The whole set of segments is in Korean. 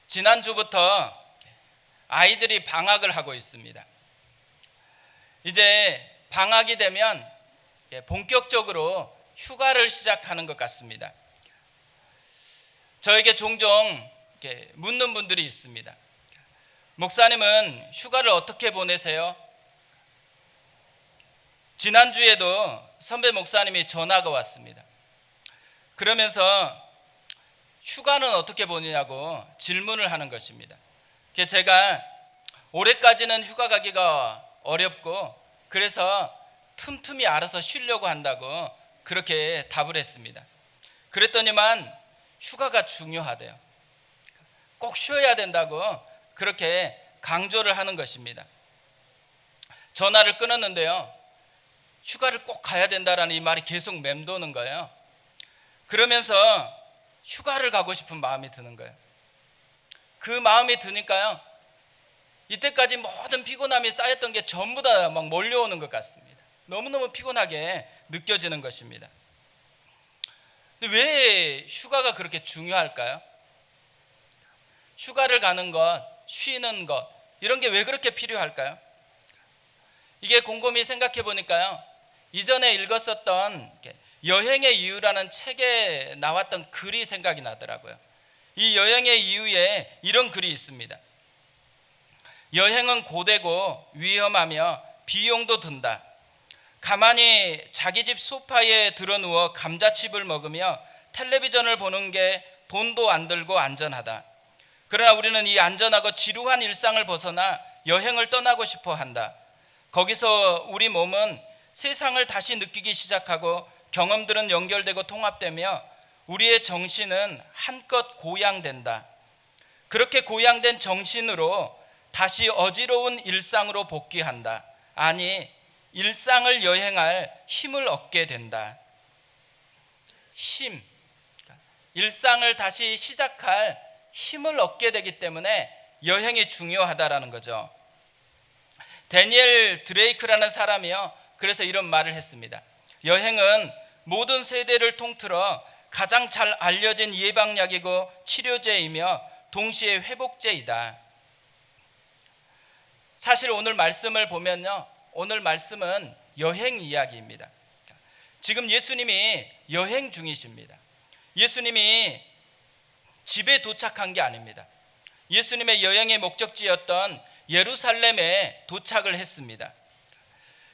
지난주부터 아이들이 방학을 하고 있습니다. 이제 방학이 되면 본격적으로 휴가를 시작하는 것 같습니다. 저에게 종종 묻는 분들이 있습니다. 목사님은 휴가를 어떻게 보내세요? 지난주에도 선배 목사님이 전화가 왔습니다. 그러면서 휴가는 어떻게 보내냐고 질문을 하는 것입니다. 제가 올해까지는 휴가 가기가 어렵고 그래서 틈틈이 알아서 쉬려고 한다고 그렇게 답을 했습니다. 그랬더니만 휴가가 중요하대요. 꼭 쉬어야 된다고 그렇게 강조를 하는 것입니다. 전화를 끊었는데요. 휴가를 꼭 가야 된다라는 이 말이 계속 맴도는 거예요. 그러면서 휴가를 가고 싶은 마음이 드는 거예요. 그 마음이 드니까요. 이때까지 모든 피곤함이 쌓였던 게 전부 다 막 몰려오는 것 같습니다. 너무너무 피곤하게 느껴지는 것입니다. 왜 휴가가 그렇게 중요할까요? 휴가를 가는 것, 쉬는 것, 이런 게 왜 그렇게 필요할까요? 이게 곰곰이 생각해 보니까요. 이전에 읽었었던 여행의 이유라는 책에 나왔던 글이 생각이 나더라고요. 이 여행의 이유에 이런 글이 있습니다. 여행은 고되고 위험하며 비용도 든다. 가만히 자기 집 소파에 드러누워 감자칩을 먹으며 텔레비전을 보는 게 돈도 안 들고 안전하다. 그러나 우리는 이 안전하고 지루한 일상을 벗어나 여행을 떠나고 싶어 한다. 거기서 우리 몸은 세상을 다시 느끼기 시작하고 경험들은 연결되고 통합되며 우리의 정신은 한껏 고양된다. 그렇게 고양된 정신으로 다시 어지러운 일상으로 복귀한다. 아니, 일상을 여행할 힘을 얻게 된다. 힘, 일상을 다시 시작할 힘을 얻게 되기 때문에 여행이 중요하다라는 거죠. 데니엘 드레이크라는 사람이요. 그래서 이런 말을 했습니다. 여행은 모든 세대를 통틀어 가장 잘 알려진 예방약이고 치료제이며 동시에 회복제이다. 사실 오늘 말씀을 보면요. 오늘 말씀은 여행 이야기입니다. 지금 예수님이 여행 중이십니다. 예수님이 집에 도착한 게 아닙니다. 예수님의 여행의 목적지였던 예루살렘에 도착을 했습니다.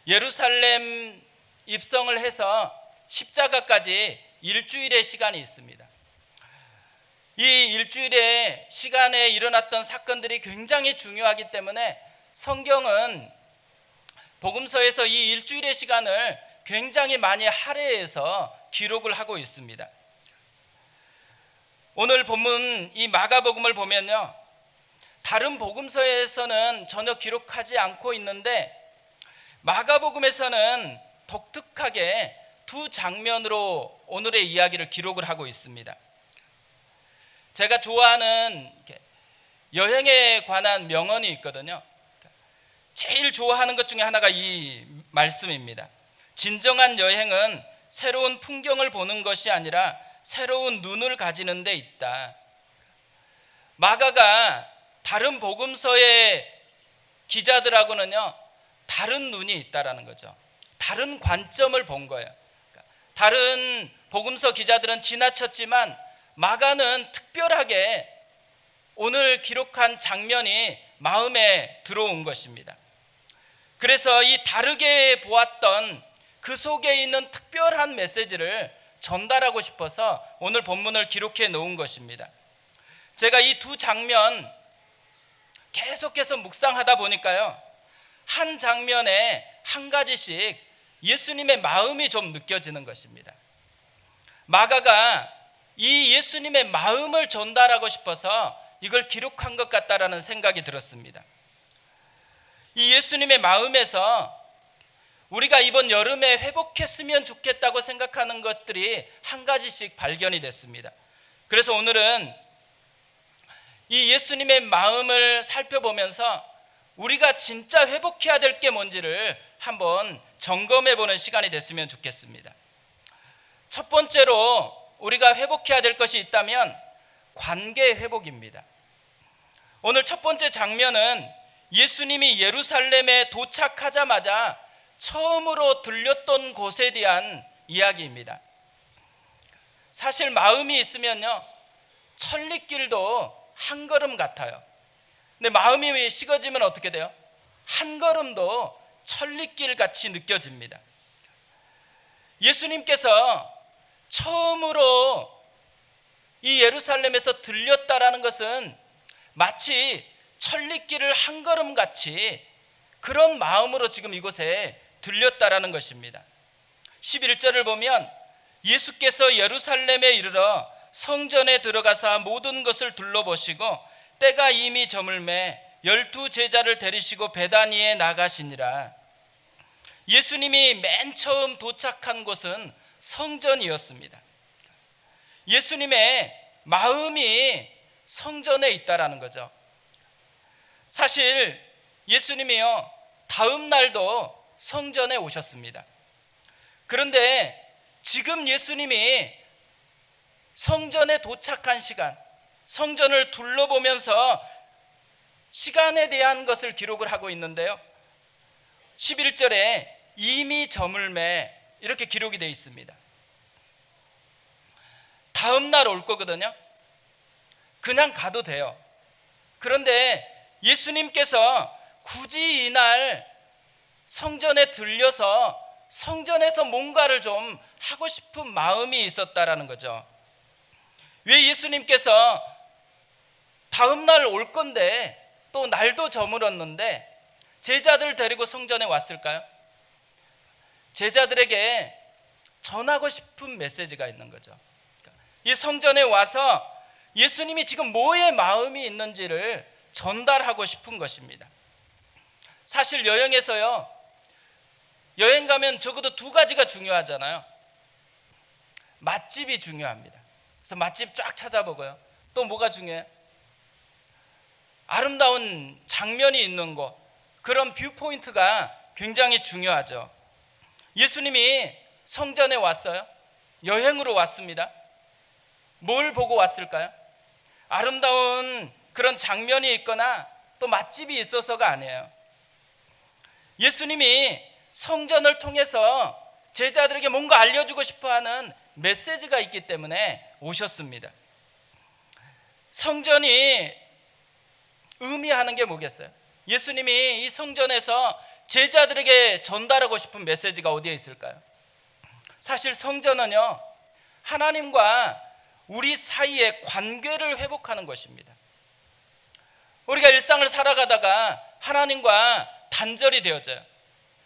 예루살렘 입성을 해서 십자가까지 일주일의 시간이 있습니다. 이 일주일의 시간에 일어났던 사건들이 굉장히 중요하기 때문에 성경은 복음서에서 이 일주일의 시간을 굉장히 많이 할애해서 기록을 하고 있습니다. 오늘 본문 이 마가복음을 보면요. 다른 복음서에서는 전혀 기록하지 않고 있는데 마가복음에서는 독특하게 두 장면으로 오늘의 이야기를 기록을 하고 있습니다. 제가 좋아하는 여행에 관한 명언이 있거든요. 제일 좋아하는 것 중에 하나가 이 말씀입니다. 진정한 여행은 새로운 풍경을 보는 것이 아니라 새로운 눈을 가지는 데 있다. 마가가 다른 복음서의 기자들하고는요, 다른 눈이 있다라는 거죠. 다른 관점을 본 거예요. 다른 복음서 기자들은 지나쳤지만 마가는 특별하게 오늘 기록한 장면이 마음에 들어온 것입니다. 그래서 이 다르게 보았던 그 속에 있는 특별한 메시지를 전달하고 싶어서 오늘 본문을 기록해 놓은 것입니다. 제가 이 두 장면 계속해서 묵상하다 보니까요, 한 장면에 한 가지씩 예수님의 마음이 좀 느껴지는 것입니다. 마가가 이 예수님의 마음을 전달하고 싶어서 이걸 기록한 것 같다라는 생각이 들었습니다. 이 예수님의 마음에서 우리가 이번 여름에 회복했으면 좋겠다고 생각하는 것들이 한 가지씩 발견이 됐습니다. 그래서 오늘은 이 예수님의 마음을 살펴보면서 우리가 진짜 회복해야 될 게 뭔지를 한번 점검해 보는 시간이 됐으면 좋겠습니다. 첫 번째로 우리가 회복해야 될 것이 있다면 관계 회복입니다. 오늘 첫 번째 장면은 예수님이 예루살렘에 도착하자마자 처음으로 들렸던 곳에 대한 이야기입니다. 사실 마음이 있으면요, 천리길도 한 걸음 같아요. 근데 마음이 식어지면 어떻게 돼요? 한 걸음도 천리길 같이 느껴집니다. 예수님께서 처음으로 이 예루살렘에서 들렸다라는 것은 마치 천리길을 한 걸음 같이 그런 마음으로 지금 이곳에 들렸다라는 것입니다. 11절을 보면 예수께서 예루살렘에 이르러 성전에 들어가사 모든 것을 둘러보시고 때가 이미 저물매 12 제자를 데리시고 베다니에 나가시니라. 예수님이 맨 처음 도착한 곳은 성전이었습니다. 예수님의 마음이 성전에 있다라는 거죠. 사실 예수님이요, 다음 날도 성전에 오셨습니다. 그런데 지금 예수님이 성전에 도착한 시간, 성전을 둘러보면서 시간에 대한 것을 기록을 하고 있는데요, 11절에 이미 저물매 이렇게 기록이 되어 있습니다. 다음 날 올 거거든요. 그냥 가도 돼요. 그런데 예수님께서 굳이 이날 성전에 들려서 성전에서 뭔가를 좀 하고 싶은 마음이 있었다라는 거죠. 왜 예수님께서 다음 날 올 건데 또 날도 저물었는데 제자들 데리고 성전에 왔을까요? 제자들에게 전하고 싶은 메시지가 있는 거죠. 이 성전에 와서 예수님이 지금 뭐에 마음이 있는지를 전달하고 싶은 것입니다. 사실 여행에서요, 여행 가면 적어도 두 가지가 중요하잖아요. 맛집이 중요합니다. 그래서 맛집 쫙 찾아보고요. 또 뭐가 중요해요? 아름다운 장면이 있는 곳, 그런 뷰포인트가 굉장히 중요하죠. 예수님이 성전에 왔어요. 여행으로 왔습니다. 뭘 보고 왔을까요? 아름다운 그런 장면이 있거나 또 맛집이 있어서가 아니에요. 예수님이 성전을 통해서 제자들에게 뭔가 알려주고 싶어하는 메시지가 있기 때문에 오셨습니다. 성전이 의미하는 게 뭐겠어요? 예수님이 이 성전에서 제자들에게 전달하고 싶은 메시지가 어디에 있을까요? 사실 성전은요, 하나님과 우리 사이의 관계를 회복하는 것입니다. 우리가 일상을 살아가다가 하나님과 단절이 되어져요.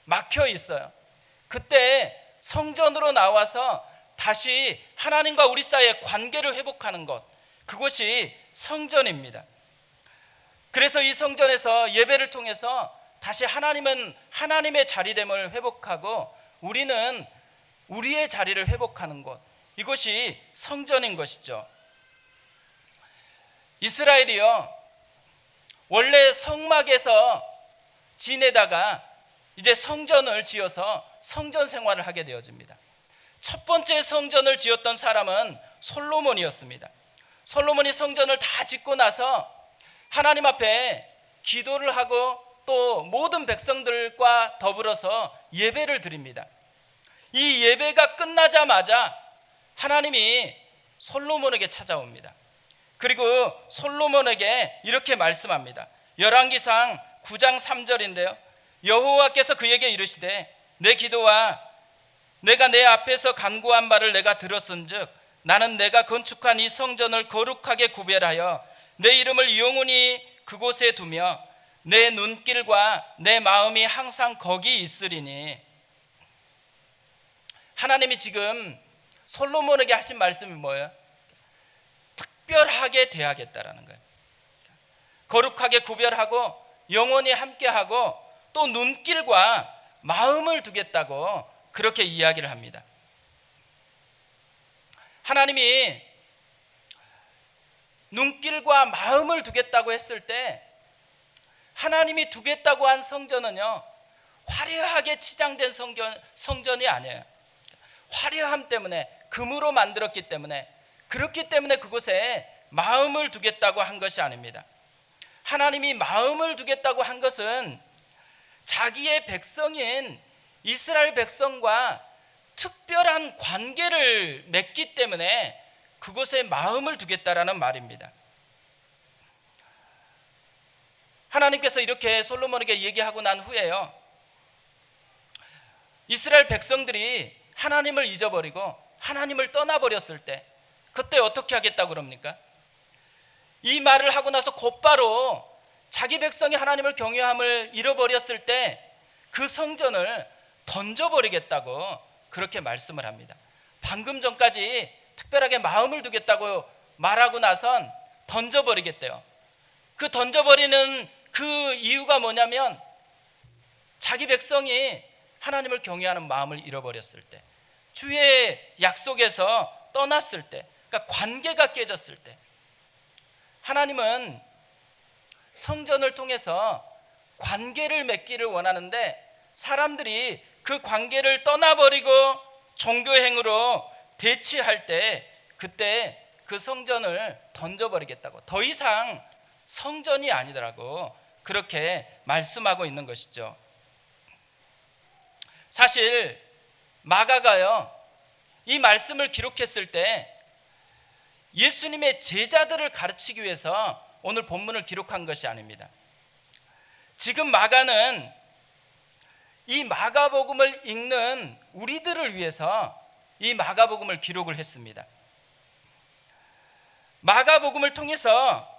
막혀 있어요. 그때 성전으로 나와서 다시 하나님과 우리 사이의 관계를 회복하는 것, 그것이 성전입니다. 그래서 이 성전에서 예배를 통해서 다시 하나님은 하나님의 자리됨을 회복하고 우리는 우리의 자리를 회복하는 것, 이것이 성전인 것이죠. 이스라엘이요, 원래 성막에서 지내다가 이제 성전을 지어서 성전 생활을 하게 되어집니다. 첫 번째 성전을 지었던 사람은 솔로몬이었습니다. 솔로몬이 성전을 다 짓고 나서 하나님 앞에 기도를 하고 또 모든 백성들과 더불어서 예배를 드립니다. 이 예배가 끝나자마자 하나님이 솔로몬에게 찾아옵니다. 그리고 솔로몬에게 이렇게 말씀합니다. 열왕기상 9장 3절인데요. 여호와께서 그에게 이르시되 내 기도와 내가 내 앞에서 간구한 바를 내가 들었은즉 나는 내가 건축한 이 성전을 거룩하게 구별하여 내 이름을 영원히 그곳에 두며 내 눈길과 내 마음이 항상 거기 있으리니. 하나님이 지금 솔로몬에게 하신 말씀이 뭐예요? 특별하게 대하겠다라는 거예요. 거룩하게 구별하고 영원히 함께하고 또 눈길과 마음을 두겠다고 그렇게 이야기를 합니다. 하나님이 눈길과 마음을 두겠다고 했을 때 하나님이 두겠다고 한 성전은요, 화려하게 치장된 성전이 아니에요. 화려함 때문에, 금으로 만들었기 때문에, 그렇기 때문에 그곳에 마음을 두겠다고 한 것이 아닙니다. 하나님이 마음을 두겠다고 한 것은 자기의 백성인 이스라엘 백성과 특별한 관계를 맺기 때문에 그곳에 마음을 두겠다라는 말입니다. 하나님께서 이렇게 솔로몬에게 얘기하고 난 후에요, 이스라엘 백성들이 하나님을 잊어버리고 하나님을 떠나버렸을 때 그때 어떻게 하겠다고 그럽니까? 이 말을 하고 나서 곧바로 자기 백성이 하나님을 경외함을 잃어버렸을 때 그 성전을 던져버리겠다고 그렇게 말씀을 합니다. 방금 전까지 특별하게 마음을 두겠다고 말하고 나선 던져버리겠대요. 그 던져버리는 그 이유가 뭐냐면 자기 백성이 하나님을 경외하는 마음을 잃어버렸을 때, 주의 약속에서 떠났을 때, 그러니까 관계가 깨졌을 때, 하나님은 성전을 통해서 관계를 맺기를 원하는데 사람들이 그 관계를 떠나버리고 종교행위로 대치할 때 그때 그 성전을 던져버리겠다고, 더 이상 성전이 아니더라고 그렇게 말씀하고 있는 것이죠. 사실 마가가요, 이 말씀을 기록했을 때 예수님의 제자들을 가르치기 위해서 오늘 본문을 기록한 것이 아닙니다. 지금 마가는 이 마가복음을 읽는 우리들을 위해서 이 마가복음을 기록을 했습니다. 마가복음을 통해서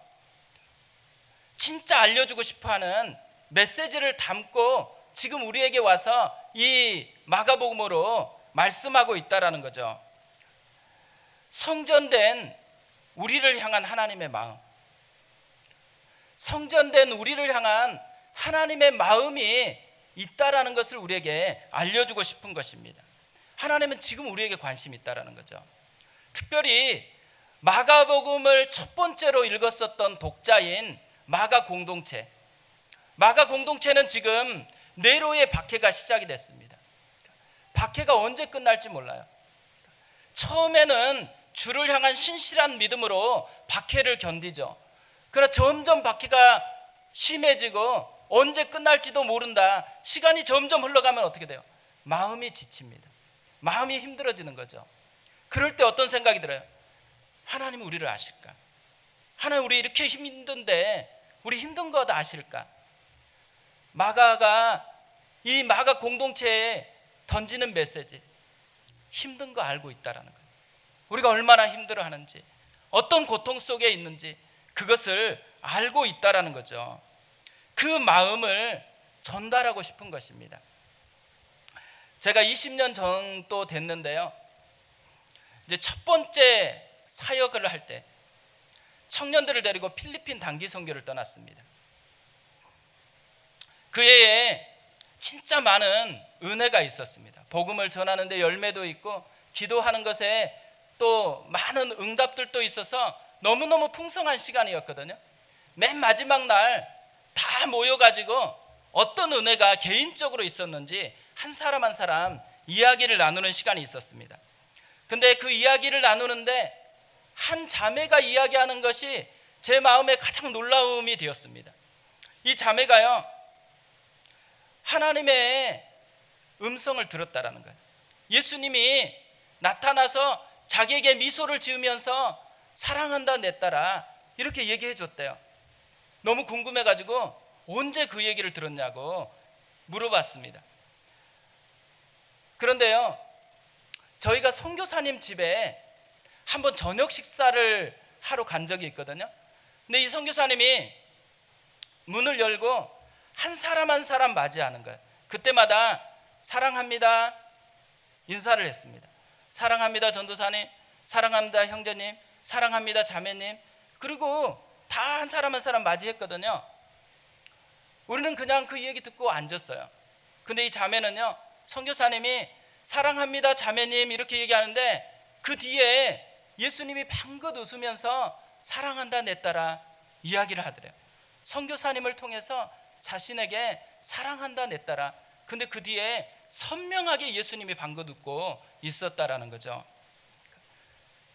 진짜 알려주고 싶어하는 메시지를 담고 지금 우리에게 와서 이 마가복음으로 말씀하고 있다라는 거죠. 성전된 우리를 향한 하나님의 마음, 성전된 우리를 향한 하나님의 마음이 있다라는 것을 우리에게 알려주고 싶은 것입니다. 하나님은 지금 우리에게 관심이 있다라는 거죠. 특별히 마가복음을 첫 번째로 읽었었던 독자인 마가 공동체는 지금 네로의 박해가 시작이 됐습니다. 박해가 언제 끝날지 몰라요. 처음에는 주를 향한 신실한 믿음으로 박해를 견디죠. 그러나 점점 박해가 심해지고 언제 끝날지도 모른다. 시간이 점점 흘러가면 어떻게 돼요? 마음이 지칩니다. 마음이 힘들어지는 거죠. 그럴 때 어떤 생각이 들어요? 하나님 우리를 아실까? 하나님 우리 이렇게 힘든데 우리 힘든 거 다 아실까? 마가가 이 마가 공동체에 던지는 메시지, 힘든 거 알고 있다라는 거예요. 우리가 얼마나 힘들어하는지, 어떤 고통 속에 있는지 그것을 알고 있다라는 거죠. 그 마음을 전달하고 싶은 것입니다. 제가 20년 정도 됐는데요, 이제 첫 번째 사역을 할 때 청년들을 데리고 필리핀 단기 선교를 떠났습니다. 그 해에 진짜 많은 은혜가 있었습니다. 복음을 전하는데 열매도 있고 기도하는 것에 또 많은 응답들도 있어서 너무너무 풍성한 시간이었거든요. 맨 마지막 날 다 모여가지고 어떤 은혜가 개인적으로 있었는지 한 사람 한 사람 이야기를 나누는 시간이 있었습니다. 근데 그 이야기를 나누는데 한 자매가 이야기하는 것이 제 마음에 가장 놀라움이 되었습니다. 이 자매가요, 하나님의 음성을 들었다라는 거예요. 예수님이 나타나서 자기에게 미소를 지으면서 사랑한다 내 딸아 이렇게 얘기해 줬대요. 너무 궁금해가지고 언제 그 얘기를 들었냐고 물어봤습니다. 그런데요, 저희가 선교사님 집에 한번 저녁 식사를 하러 간 적이 있거든요. 근데 이 선교사님이 문을 열고 한 사람 한 사람 맞이하는 거예요. 그때마다 사랑합니다 인사를 했습니다. 사랑합니다 전도사님, 사랑합니다 형제님, 사랑합니다 자매님, 그리고 다 한 사람 한 사람 맞이했거든요. 우리는 그냥 그 얘기 듣고 앉았어요. 근데 이 자매는요, 선교사님이 사랑합니다 자매님 이렇게 얘기하는데 그 뒤에 예수님이 방긋 웃으면서 사랑한다 내 딸아 이야기를 하더래요. 선교사님을 통해서 자신에게 사랑한다 내 딸아, 근데 그 뒤에 선명하게 예수님이 방긋 웃고 있었다라는 거죠.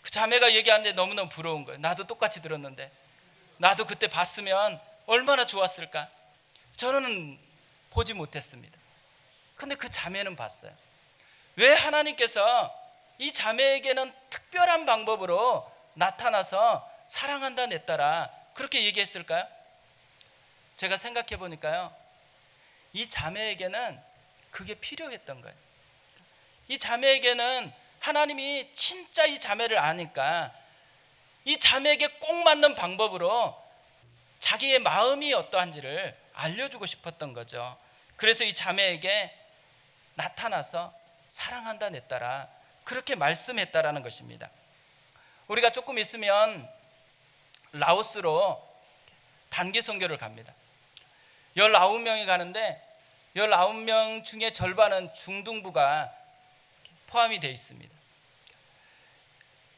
그 자매가 얘기하는데 너무너무 부러운 거예요. 나도 똑같이 들었는데, 나도 그때 봤으면 얼마나 좋았을까? 저는 보지 못했습니다. 근데 그 자매는 봤어요. 왜 하나님께서 이 자매에게는 특별한 방법으로 나타나서 사랑한다 내 딸아 그렇게 얘기했을까요? 제가 생각해 보니까요, 이 자매에게는 그게 필요했던 거예요. 이 자매에게는 하나님이 진짜 이 자매를 아니까 이 자매에게 꼭 맞는 방법으로 자기의 마음이 어떠한지를 알려주고 싶었던 거죠. 그래서 이 자매에게 나타나서 사랑한다 내 딸아 그렇게 말씀했다라는 것입니다. 우리가 조금 있으면 라오스로 단기 선교를 갑니다. 19명이 가는데 19명 중에 절반은 중등부가 포함이 되어 있습니다.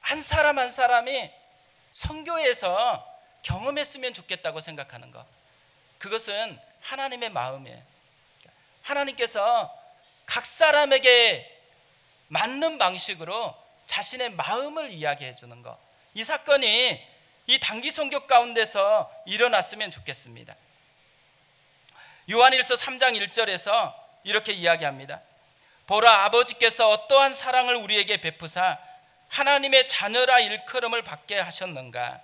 한 사람 한 사람이 선교에서 경험했으면 좋겠다고 생각하는 것, 그것은 하나님의 마음이에요. 하나님께서 각 사람에게 맞는 방식으로 자신의 마음을 이야기해 주는 것, 이 사건이 이 단기 선교 가운데서 일어났으면 좋겠습니다. 요한일서 3장 1절에서 이렇게 이야기합니다. 보라, 아버지께서 어떠한 사랑을 우리에게 베푸사 하나님의 자녀라 일컬음을 받게 하셨는가.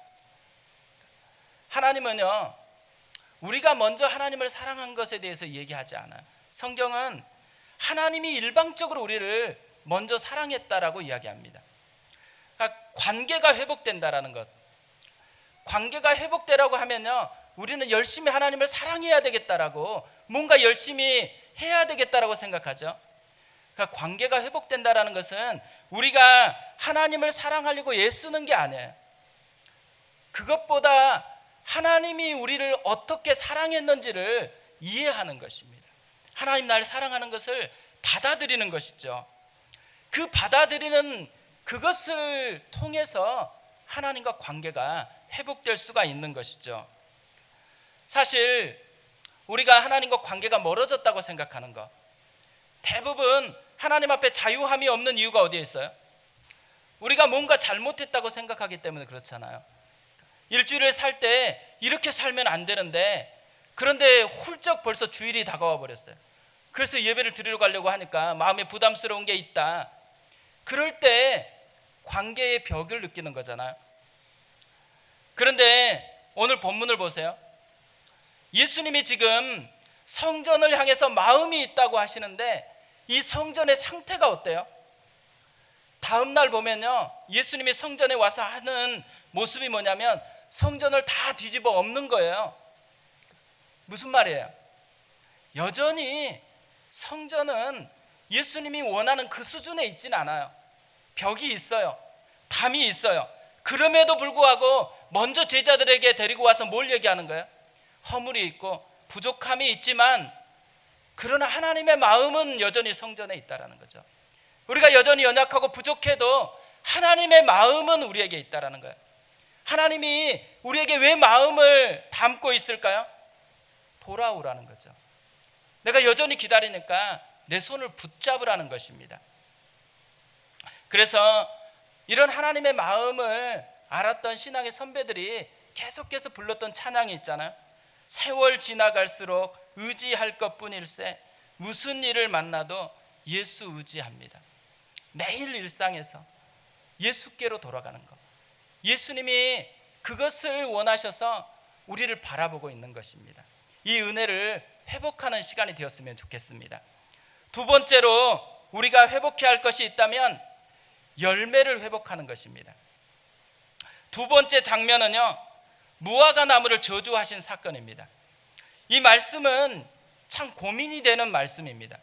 하나님은요, 우리가 먼저 하나님을 사랑한 것에 대해서 얘기하지 않아요. 성경은 하나님이 일방적으로 우리를 먼저 사랑했다라고 이야기합니다. 그러니까 관계가 회복된다라는 것. 관계가 회복되라고 하면요, 우리는 열심히 하나님을 사랑해야 되겠다라고, 뭔가 열심히 해야 되겠다라고 생각하죠. 그러니까 관계가 회복된다라는 것은 우리가 하나님을 사랑하려고 애쓰는 게 아니에요. 그것보다 하나님이 우리를 어떻게 사랑했는지를 이해하는 것입니다. 하나님 나를 사랑하는 것을 받아들이는 것이죠. 그 받아들이는 그것을 통해서 하나님과 관계가 회복될 수가 있는 것이죠. 사실 우리가 하나님과 관계가 멀어졌다고 생각하는 것, 대부분 하나님 앞에 자유함이 없는 이유가 어디에 있어요? 우리가 뭔가 잘못했다고 생각하기 때문에 그렇잖아요. 일주일을 살 때 이렇게 살면 안 되는데, 그런데 훌쩍 벌써 주일이 다가와 버렸어요. 그래서 예배를 드리러 가려고 하니까 마음에 부담스러운 게 있다. 그럴 때 관계의 벽을 느끼는 거잖아요. 그런데 오늘 본문을 보세요. 예수님이 지금 성전을 향해서 마음이 있다고 하시는데 이 성전의 상태가 어때요? 다음 날 보면요, 예수님이 성전에 와서 하는 모습이 뭐냐면 성전을 다 뒤집어 엎는 거예요. 무슨 말이에요? 여전히 성전은 예수님이 원하는 그 수준에 있진 않아요. 벽이 있어요. 담이 있어요. 그럼에도 불구하고 먼저 제자들에게 데리고 와서 뭘 얘기하는 거예요? 허물이 있고 부족함이 있지만 그러나 하나님의 마음은 여전히 성전에 있다라는 거죠. 우리가 여전히 연약하고 부족해도 하나님의 마음은 우리에게 있다라는 거예요. 하나님이 우리에게 왜 마음을 담고 있을까요? 돌아오라는 거죠. 내가 여전히 기다리니까 내 손을 붙잡으라는 것입니다. 그래서 이런 하나님의 마음을 알았던 신앙의 선배들이 계속해서 불렀던 찬양이 있잖아요. 세월 지나갈수록 의지할 것뿐일세 무슨 일을 만나도 예수 의지합니다. 매일 일상에서 예수께로 돌아가는 것, 예수님이 그것을 원하셔서 우리를 바라보고 있는 것입니다. 이 은혜를 회복하는 시간이 되었으면 좋겠습니다. 두 번째로 우리가 회복해야 할 것이 있다면 열매를 회복하는 것입니다. 두 번째 장면은요, 무화과 나무를 저주하신 사건입니다. 이 말씀은 참 고민이 되는 말씀입니다.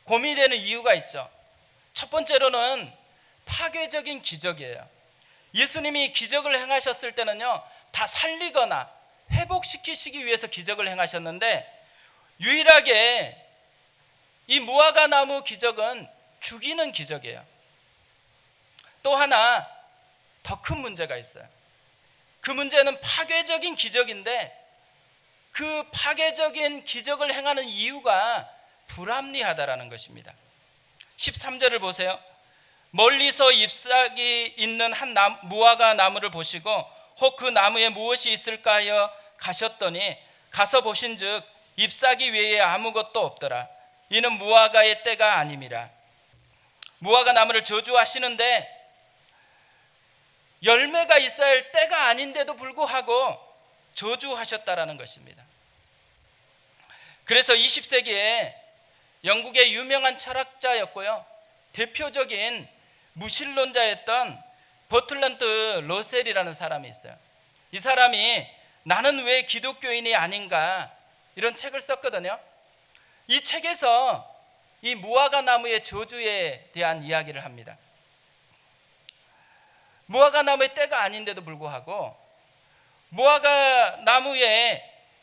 고민이 되는 이유가 있죠. 첫 번째로는 파괴적인 기적이에요. 예수님이 기적을 행하셨을 때는요, 다 살리거나 회복시키시기 위해서 기적을 행하셨는데 유일하게 이 무화과 나무 기적은 죽이는 기적이에요. 또 하나 더 큰 문제가 있어요. 그 문제는 파괴적인 기적인데 그 파괴적인 기적을 행하는 이유가 불합리하다라는 것입니다. 13절을 보세요. 멀리서 잎사귀 있는 한 무화과 나무를 보시고 혹 그 나무에 무엇이 있을까 하여 가셨더니 가서 보신즉 잎사귀 외에 아무것도 없더라. 이는 무화과의 때가 아님이라. 무화과 나무를 저주하시는데 열매가 있어야 할 때가 아닌데도 불구하고 저주하셨다라는 것입니다. 그래서 20세기에 영국의 유명한 철학자였고요, 대표적인 무신론자였던 버틀런트 러셀이라는 사람이 있어요. 이 사람이 나는 왜 기독교인이 아닌가 이런 책을 썼거든요. 이 책에서 이 무화과 나무의 저주에 대한 이야기를 합니다. 무화과 나무의 때가 아닌데도 불구하고 무화과 나무에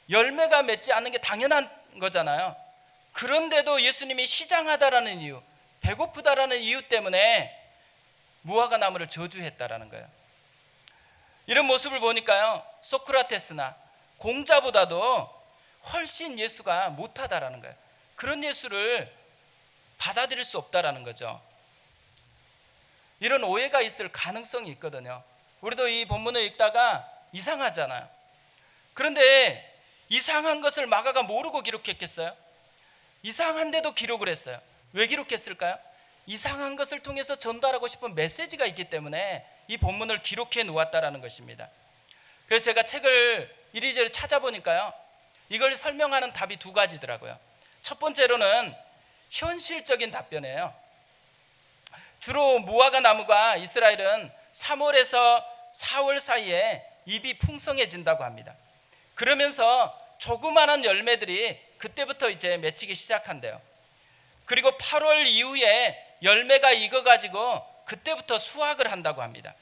열매가 맺지 않는 게 당연한 거잖아요. 그런데도 예수님이 시장하다라는 이유, 배고프다라는 이유 때문에 무화과 나무를 저주했다라는 거예요. 이런 모습을 보니까요, 소크라테스나 공자보다도 훨씬 예수가 못하다라는 거예요. 그런 예수를 받아들일 수 없다라는 거죠. 이런 오해가 있을 가능성이 있거든요. 우리도 이 본문을 읽다가 이상하잖아요. 그런데 이상한 것을 마가가 모르고 기록했겠어요? 이상한데도 기록을 했어요. 왜 기록했을까요? 이상한 것을 통해서 전달하고 싶은 메시지가 있기 때문에 이 본문을 기록해 놓았다라는 것입니다. 그래서 제가 책을 이리저리 찾아보니까요, 이걸 설명하는 답이 두 가지더라고요. 첫 번째로는 현실적인 답변이에요. 주로 무화과 나무가 이스라엘은 3월에서 4월 사이에 잎이 풍성해진다고 합니다. 그러면서 조그마한 열매들이 그때부터 이제 맺히기 시작한대요. 그리고 8월 이후에 열매가 익어가지고 그때부터 수확을 한다고 합니다.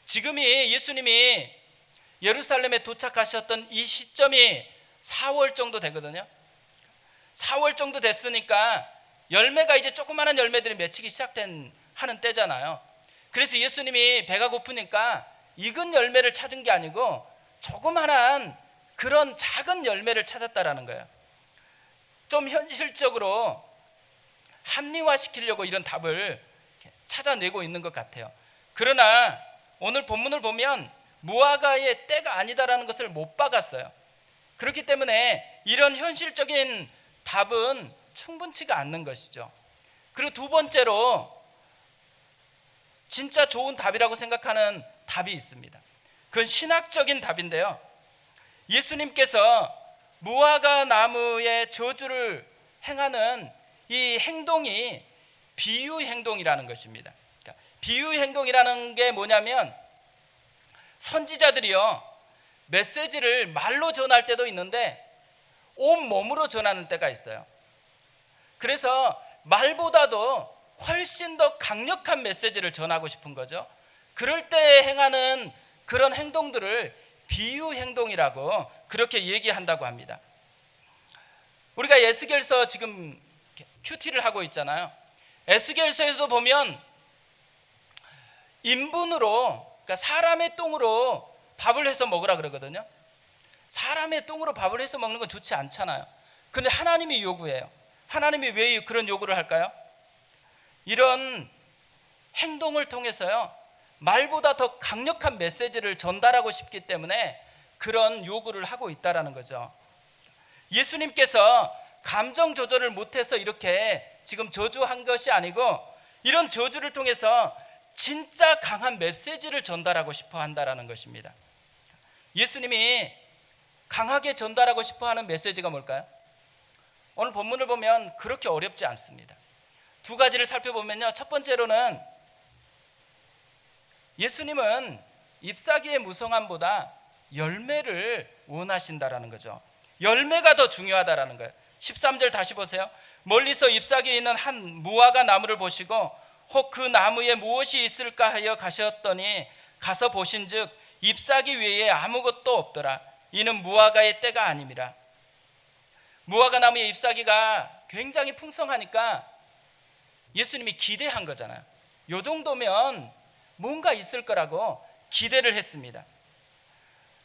지금이 예수님이 예루살렘에 도착하셨던 이 시점이 4월 정도 되거든요. 4월 정도 됐으니까 열매가 이제 조그마한 열매들이 맺히기 하는 때잖아요. 그래서 예수님이 배가 고프니까 익은 열매를 찾은 게 아니고 조그마한 그런 작은 열매를 찾았다라는 거예요. 좀 현실적으로 합리화시키려고 이런 답을 찾아내고 있는 것 같아요. 그러나 오늘 본문을 보면 무화과의 때가 아니다라는 것을 못 박았어요. 그렇기 때문에 이런 현실적인 답은 충분치가 않는 것이죠. 그리고 두 번째로 진짜 좋은 답이라고 생각하는 답이 있습니다. 그건 신학적인 답인데요, 예수님께서 무화과 나무의 저주를 행하는 이 행동이 비유 행동이라는 것입니다. 그러니까 비유 행동이라는 게 뭐냐면, 선지자들이요, 메시지를 말로 전할 때도 있는데 온 몸으로 전하는 때가 있어요. 그래서 말보다도 훨씬 더 강력한 메시지를 전하고 싶은 거죠. 그럴 때 행하는 그런 행동들을 비유 행동이라고 그렇게 얘기한다고 합니다. 우리가 에스겔서 지금 큐티를 하고 있잖아요. 에스겔서에서 보면 인분으로, 그러니까 사람의 똥으로 밥을 해서 먹으라 그러거든요. 사람의 똥으로 밥을 해서 먹는 건 좋지 않잖아요. 그런데 하나님이 요구해요. 하나님이 왜 그런 요구를 할까요? 이런 행동을 통해서요, 말보다 더 강력한 메시지를 전달하고 싶기 때문에 그런 요구를 하고 있다라는 거죠. 예수님께서 감정 조절을 못해서 이렇게 지금 저주한 것이 아니고, 이런 저주를 통해서 진짜 강한 메시지를 전달하고 싶어 한다라는 것입니다. 예수님이 강하게 전달하고 싶어 하는 메시지가 뭘까요? 오늘 본문을 보면 그렇게 어렵지 않습니다. 두 가지를 살펴보면요, 첫 번째로는 예수님은 잎사귀의 무성함보다 열매를 원하신다라는 거죠. 열매가 더 중요하다라는 거예요. 13절 다시 보세요. 멀리서 잎사귀에 있는 한 무화과 나무를 보시고 혹 그 나무에 무엇이 있을까 하여 가셨더니 가서 보신즉 잎사귀 외에 아무것도 없더라. 이는 무화과의 때가 아님이라. 무화과 나무의 잎사귀가 굉장히 풍성하니까 예수님이 기대한 거잖아요. 요 정도면 뭔가 있을 거라고 기대를 했습니다.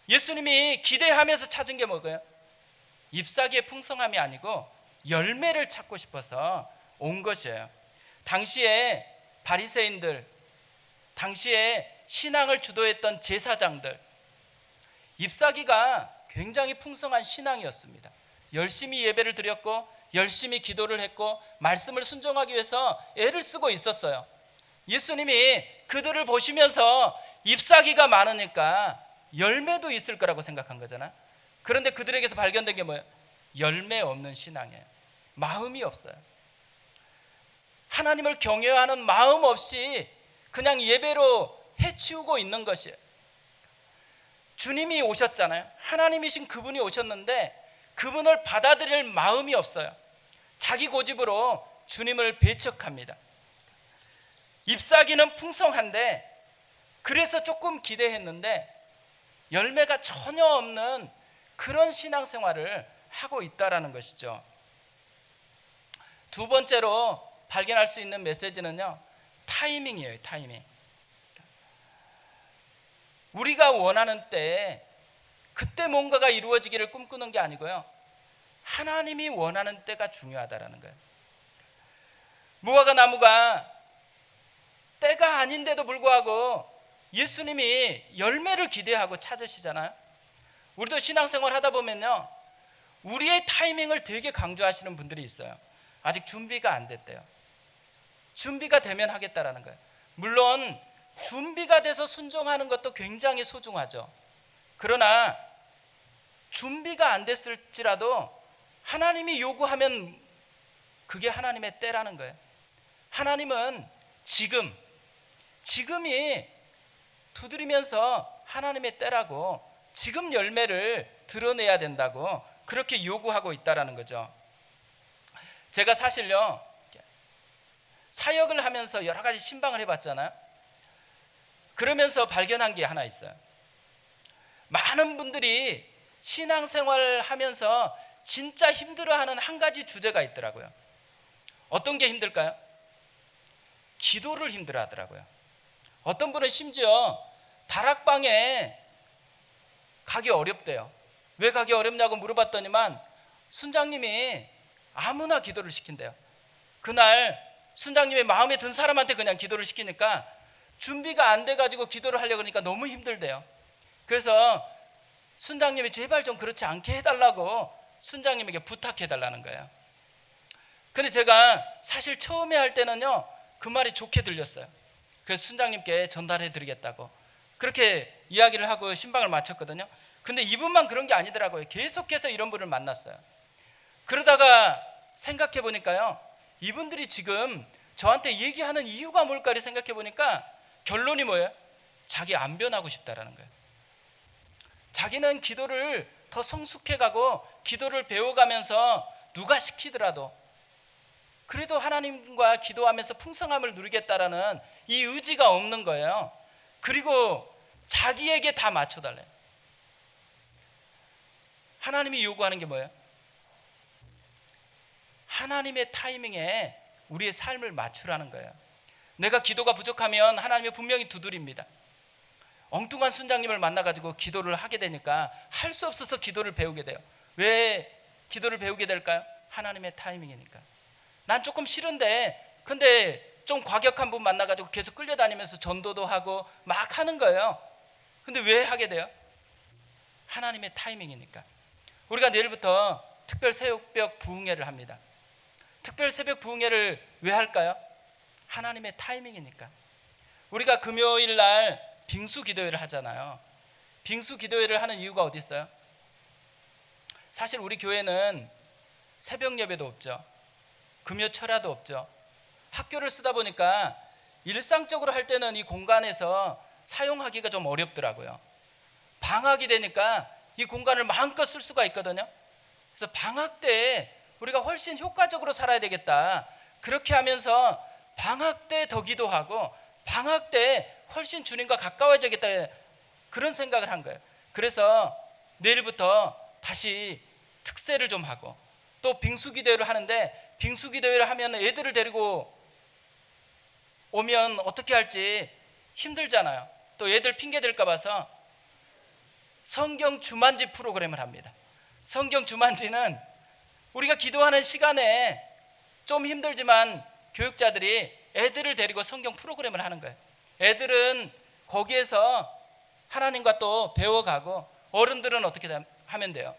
예수님이 기대하면서 찾은 게 뭐예요? 잎사귀의 풍성함이 아니고 열매를 찾고 싶어서 온 것이에요. 당시에 바리새인들, 당시에 신앙을 주도했던 제사장들, 잎사귀가 굉장히 풍성한 신앙이었습니다. 열심히 예배를 드렸고 열심히 기도를 했고 말씀을 순종하기 위해서 애를 쓰고 있었어요. 예수님이 그들을 보시면서 잎사귀가 많으니까 열매도 있을 거라고 생각한 거잖아요. 그런데 그들에게서 발견된 게 뭐예요? 열매 없는 신앙이에요. 마음이 없어요. 하나님을 경외하는 마음 없이 그냥 예배로 해치우고 있는 것이에요. 주님이 오셨잖아요. 하나님이신 그분이 오셨는데 그분을 받아들일 마음이 없어요. 자기 고집으로 주님을 배척합니다. 잎사귀는 풍성한데 그래서 조금 기대했는데 열매가 전혀 없는 그런 신앙생활을 하고 있다라는 것이죠. 두 번째로 발견할 수 있는 메시지는요, 타이밍이에요. 타이밍. 우리가 원하는 때에 그때 뭔가가 이루어지기를 꿈꾸는 게 아니고요, 하나님이 원하는 때가 중요하다라는 거예요. 무화과 나무가 때가 아닌데도 불구하고 예수님이 열매를 기대하고 찾으시잖아요. 우리도 신앙생활 하다 보면요, 우리의 타이밍을 되게 강조하시는 분들이 있어요. 아직 준비가 안 됐대요. 준비가 되면 하겠다라는 거예요. 물론 준비가 돼서 순종하는 것도 굉장히 소중하죠. 그러나 준비가 안 됐을지라도 하나님이 요구하면 그게 하나님의 때라는 거예요. 하나님은 지금이 두드리면서 하나님의 때라고, 지금 열매를 드러내야 된다고 그렇게 요구하고 있다라는 거죠. 제가 사실요, 사역을 하면서 여러 가지 신방을 해봤잖아요. 그러면서 발견한 게 하나 있어요. 많은 분들이 신앙생활을 하면서 진짜 힘들어하는 한 가지 주제가 있더라고요. 어떤 게 힘들까요? 기도를 힘들어하더라고요. 어떤 분은 심지어 다락방에 가기 어렵대요. 왜 가기 어렵냐고 물어봤더니만 순장님이 아무나 기도를 시킨대요. 그날 순장님의 마음에 든 사람한테 그냥 기도를 시키니까 준비가 안 돼가지고 기도를 하려고 하니까 너무 힘들대요. 그래서 순장님이 제발 좀 그렇지 않게 해달라고 순장님에게 부탁해달라는 거예요. 근데 제가 사실 처음에 할 때는요, 그 말이 좋게 들렸어요. 그래서 순장님께 전달해드리겠다고 그렇게 이야기를 하고 신방을 마쳤거든요. 근데 이분만 그런 게 아니더라고요. 계속해서 이런 분을 만났어요. 그러다가 생각해 보니까요, 이분들이 지금 저한테 얘기하는 이유가 뭘까를 생각해 보니까 결론이 뭐예요? 자기 안 변하고 싶다라는 거예요. 자기는 기도를 더 성숙해가고 기도를 배워가면서 누가 시키더라도 그래도 하나님과 기도하면서 풍성함을 누리겠다라는 이 의지가 없는 거예요. 그리고 자기에게 다 맞춰달래요. 하나님이 요구하는 게 뭐예요? 하나님의 타이밍에 우리의 삶을 맞추라는 거예요. 내가 기도가 부족하면 하나님이 분명히 두드립니다. 엉뚱한 순장님을 만나가지고 기도를 하게 되니까 할 수 없어서 기도를 배우게 돼요. 왜 기도를 배우게 될까요? 하나님의 타이밍이니까. 난 조금 싫은데 근데 좀 과격한 분 만나가지고 계속 끌려다니면서 전도도 하고 막 하는 거예요. 근데 왜 하게 돼요? 하나님의 타이밍이니까. 우리가 내일부터 특별 새벽 부흥회를 합니다. 특별 새벽 부흥회를 왜 할까요? 하나님의 타이밍이니까. 우리가 금요일 날 빙수 기도회를 하잖아요. 빙수 기도회를 하는 이유가 어디 있어요? 사실 우리 교회는 새벽 예배도 없죠. 금요 철야도 없죠. 학교를 쓰다 보니까 일상적으로 할 때는 이 공간에서 사용하기가 좀 어렵더라고요. 방학이 되니까 이 공간을 마음껏 쓸 수가 있거든요. 그래서 방학 때 우리가 훨씬 효과적으로 살아야 되겠다. 그렇게 하면서 방학 때 더 기도하고 방학 때 훨씬 주님과 가까워져야겠다, 그런 생각을 한 거예요. 그래서 내일부터 다시 특세를 좀 하고 또 빙수기도회를 하는데, 빙수기도회를 하면 애들을 데리고 오면 어떻게 할지 힘들잖아요. 또 애들 핑계 될까 봐서 성경 주만지 프로그램을 합니다. 성경 주만지는 우리가 기도하는 시간에 좀 힘들지만 교육자들이 애들을 데리고 성경 프로그램을 하는 거예요. 애들은 거기에서 하나님과 또 배워가고 어른들은 어떻게 하면 돼요.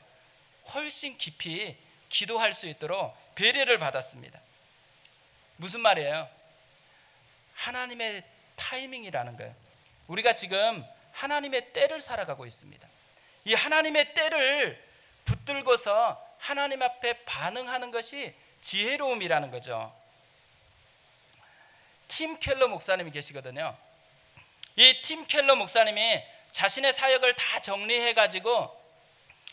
훨씬 깊이 기도할 수 있도록 배려를 받았습니다. 무슨 말이에요? 하나님의 타이밍이라는 거예요. 우리가 지금 하나님의 때를 살아가고 있습니다. 이 하나님의 때를 붙들고서 하나님 앞에 반응하는 것이 지혜로움이라는 거죠. 팀 켈러 목사님이 계시거든요. 이 팀 켈러 목사님이 자신의 사역을 다 정리해가지고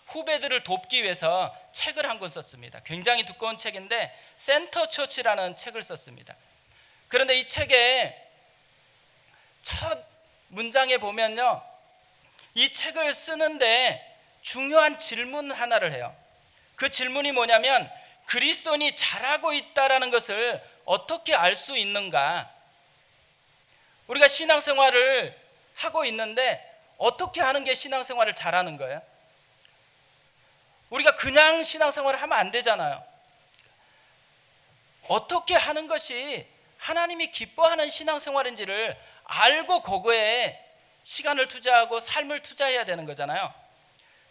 후배들을 돕기 위해서 책을 한 권 썼습니다. 굉장히 두꺼운 책인데 센터 처치라는 책을 썼습니다. 그런데 이 책의 첫 문장에 보면요, 이 책을 쓰는데 중요한 질문 하나를 해요. 그 질문이 뭐냐면, 그리스도인이 잘하고 있다라는 것을 어떻게 알 수 있는가? 우리가 신앙생활을 하고 있는데 어떻게 하는 게 신앙생활을 잘하는 거예요? 우리가 그냥 신앙생활을 하면 안 되잖아요. 어떻게 하는 것이 하나님이 기뻐하는 신앙생활인지를 알고 거기에 시간을 투자하고 삶을 투자해야 되는 거잖아요.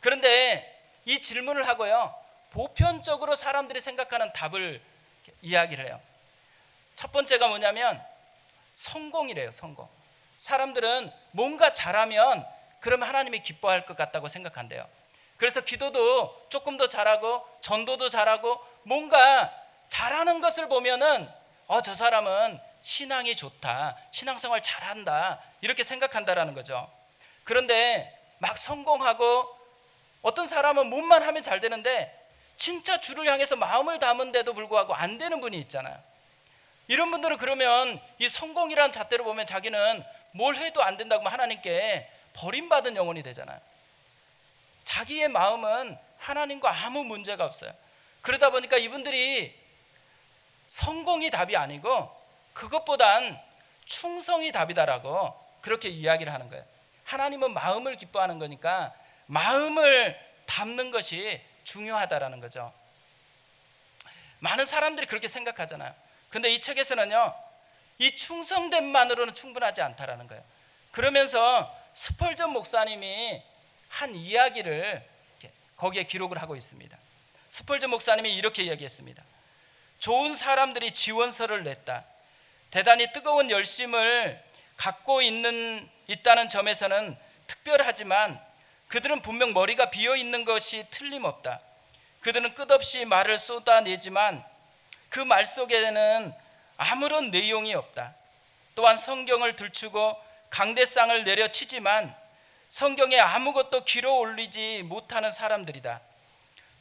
그런데 이 질문을 하고요, 보편적으로 사람들이 생각하는 답을 이야기를 해요. 첫 번째가 뭐냐면 성공이래요. 성공. 사람들은 뭔가 잘하면 그러면 하나님이 기뻐할 것 같다고 생각한대요. 그래서 기도도 조금 더 잘하고 전도도 잘하고 뭔가 잘하는 것을 보면은 저 사람은 신앙이 좋다, 신앙생활 잘한다, 이렇게 생각한다라는 거죠. 그런데 막 성공하고 어떤 사람은 몸만 하면 잘 되는데 진짜 주를 향해서 마음을 담은데도 불구하고 안 되는 분이 있잖아요. 이런 분들은 그러면 이 성공이라는 잣대로 보면 자기는 뭘 해도 안 된다고 하나님께 버림받은 영혼이 되잖아요. 자기의 마음은 하나님과 아무 문제가 없어요. 그러다 보니까 이분들이 성공이 답이 아니고 그것보단 충성이 답이다라고 그렇게 이야기를 하는 거예요. 하나님은 마음을 기뻐하는 거니까 마음을 담는 것이 중요하다라는 거죠. 많은 사람들이 그렇게 생각하잖아요. 근데 이 책에서는요, 이 충성됨만으로는 충분하지 않다라는 거예요. 그러면서 스펄전 목사님이 한 이야기를 거기에 기록을 하고 있습니다. 스펄전 목사님이 이렇게 이야기했습니다. 좋은 사람들이 지원서를 냈다. 대단히 뜨거운 열심을 갖고 있다는 점에서는 특별하지만 그들은 분명 머리가 비어 있는 것이 틀림없다. 그들은 끝없이 말을 쏟아내지만 그 말 속에는 아무런 내용이 없다. 또한 성경을 들추고 강대상을 내려치지만 성경에 아무것도 길어 올리지 못하는 사람들이다.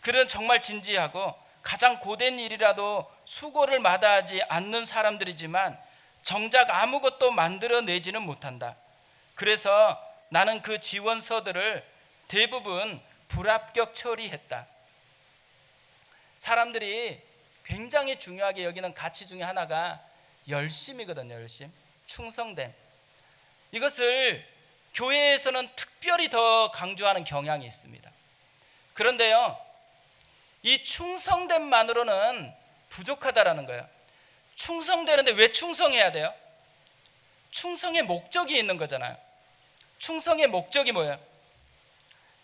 그들은 정말 진지하고 가장 고된 일이라도 수고를 마다하지 않는 사람들이지만 정작 아무것도 만들어내지는 못한다. 그래서 나는 그 지원서들을 대부분 불합격 처리했다. 사람들이 굉장히 중요하게 여기는 가치 중에 하나가 열심이거든요. 열심, 충성됨. 이것을 교회에서는 특별히 더 강조하는 경향이 있습니다. 그런데요, 이 충성됨만으로는 부족하다라는 거예요. 충성되는데 왜 충성해야 돼요? 충성의 목적이 있는 거잖아요. 충성의 목적이 뭐예요?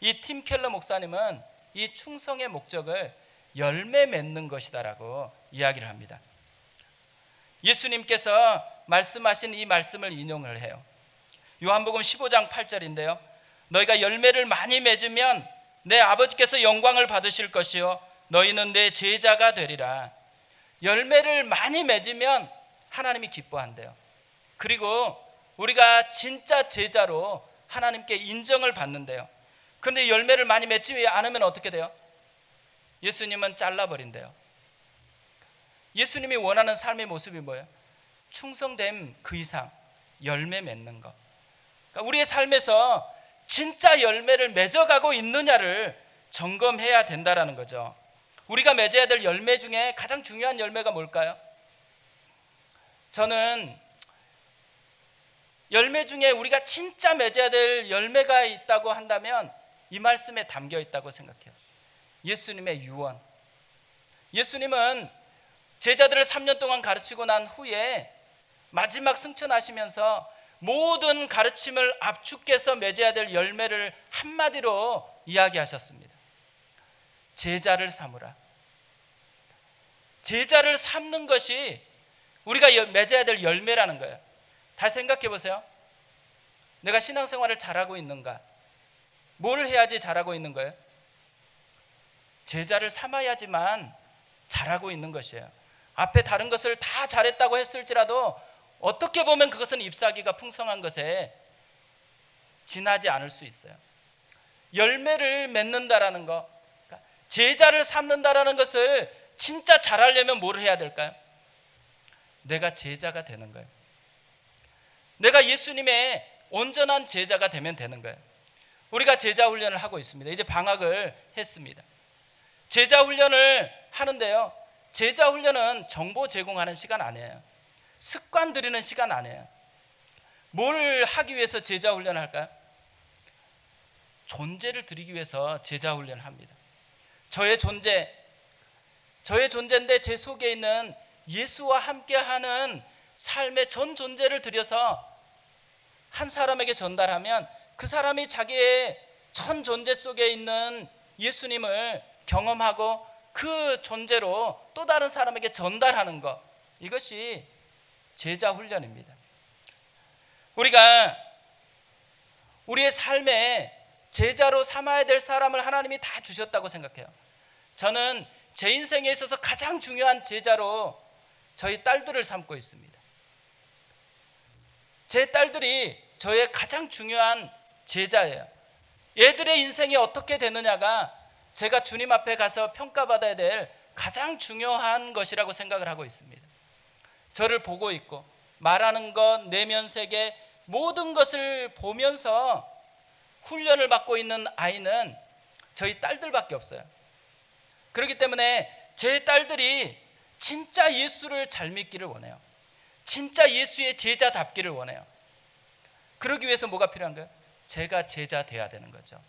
이 팀 켈러 목사님은 이 충성의 목적을 열매 맺는 것이다라고 이야기를 합니다. 예수님께서 말씀하신 이 말씀을 인용을 해요. 요한복음 15장 8절인데요. 너희가 열매를 많이 맺으면 내 아버지께서 영광을 받으실 것이요 너희는 내 제자가 되리라. 열매를 많이 맺으면 하나님이 기뻐한대요. 그리고 우리가 진짜 제자로 하나님께 인정을 받는데요. 그런데 열매를 많이 맺지 않으면 어떻게 돼요? 예수님은 잘라버린대요. 예수님이 원하는 삶의 모습이 뭐예요? 충성됨 그 이상 열매 맺는 것. 그러니까 우리의 삶에서 진짜 열매를 맺어가고 있느냐를 점검해야 된다라는 거죠. 우리가 맺어야 될 열매 중에 가장 중요한 열매가 뭘까요? 저는 열매 중에 우리가 진짜 맺어야 될 열매가 있다고 한다면 이 말씀에 담겨 있다고 생각해요. 예수님의 유언. 예수님은 제자들을 3년 동안 가르치고 난 후에 마지막 승천하시면서 모든 가르침을 압축해서 맺어야 될 열매를 한마디로 이야기하셨습니다. 제자를 삼으라. 제자를 삼는 것이 우리가 맺어야 될 열매라는 거예요. 다시 생각해 보세요. 내가 신앙생활을 잘하고 있는가? 뭘 해야지 잘하고 있는 거예요? 제자를 삼아야지만 잘하고 있는 것이에요. 앞에 다른 것을 다 잘했다고 했을지라도 어떻게 보면 그것은 잎사귀가 풍성한 것에 지나지 않을 수 있어요. 열매를 맺는다라는 것, 그러니까 제자를 삼는다라는 것을 진짜 잘하려면 뭘 해야 될까요? 내가 제자가 되는 거예요. 내가 예수님의 온전한 제자가 되면 되는 거예요. 우리가 제자 훈련을 하고 있습니다. 이제 방학을 했습니다. 제자 훈련을 하는데요, 제자 훈련은 정보 제공하는 시간 아니에요. 습관 들이는 시간 아니에요. 뭘 하기 위해서 제자 훈련을 할까요? 존재를 드리기 위해서 제자 훈련을 합니다. 저의 존재인데 제 속에 있는 예수와 함께하는 삶의 전 존재를 들여서 한 사람에게 전달하면 그 사람이 자기의 전 존재 속에 있는 예수님을 경험하고 그 존재로 또 다른 사람에게 전달하는 것, 이것이 제자 훈련입니다. 우리가 우리의 삶에 제자로 삼아야 될 사람을 하나님이 다 주셨다고 생각해요. 저는 제 인생에 있어서 가장 중요한 제자로 저희 딸들을 삼고 있습니다. 제 딸들이 저의 가장 중요한 제자예요. 얘들의 인생이 어떻게 되느냐가 제가 주님 앞에 가서 평가받아야 될 가장 중요한 것이라고 생각을 하고 있습니다. 저를 보고 있고 말하는 것, 내면 세계, 모든 것을 보면서 훈련을 받고 있는 아이는 저희 딸들밖에 없어요. 그렇기 때문에 제 딸들이 진짜 예수를 잘 믿기를 원해요. 진짜 예수의 제자답기를 원해요. 그러기 위해서 뭐가 필요한가요? 제가 제자 돼야 되는 거죠.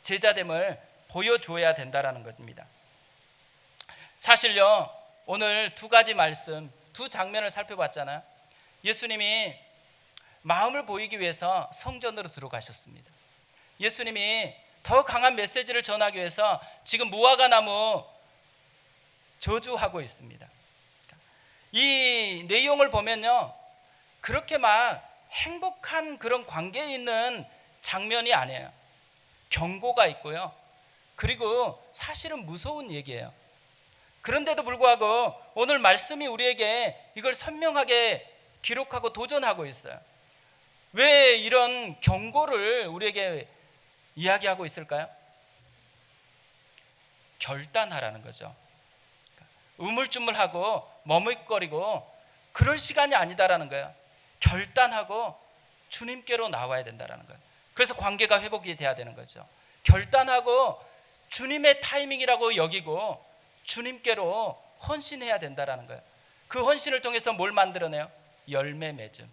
제자됨을 보여줘야 된다는 겁니다. 사실요, 오늘 두 가지 말씀, 두 장면을 살펴봤잖아요. 예수님이 마음을 보이기 위해서 성전으로 들어가셨습니다. 예수님이 더 강한 메시지를 전하기 위해서 지금 무화과 나무 저주하고 있습니다. 이 내용을 보면요, 그렇게 막 행복한 그런 관계에 있는 장면이 아니에요. 경고가 있고요, 그리고 사실은 무서운 얘기예요. 그런데도 불구하고 오늘 말씀이 우리에게 이걸 선명하게 기록하고 도전하고 있어요. 왜 이런 경고를 우리에게 이야기하고 있을까요? 결단하라는 거죠. 우물쭈물하고 머뭇거리고 그럴 시간이 아니다라는 거예요. 결단하고 주님께로 나와야 된다라는 거예요. 그래서 관계가 회복이 돼야 되는 거죠. 결단하고 주님의 타이밍이라고 여기고 주님께로 헌신해야 된다라는 거예요. 그 헌신을 통해서 뭘 만들어내요? 열매 맺음.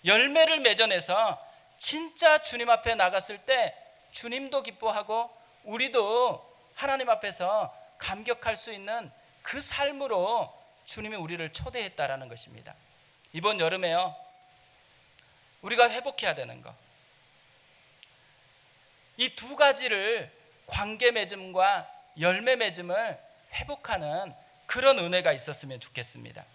열매를 맺어내서 진짜 주님 앞에 나갔을 때 주님도 기뻐하고 우리도 하나님 앞에서 감격할 수 있는 그 삶으로 주님이 우리를 초대했다라는 것입니다. 이번 여름에요, 우리가 회복해야 되는 것, 이 두 가지를, 관계 맺음과 열매 맺음을 회복하는 그런 은혜가 있었으면 좋겠습니다.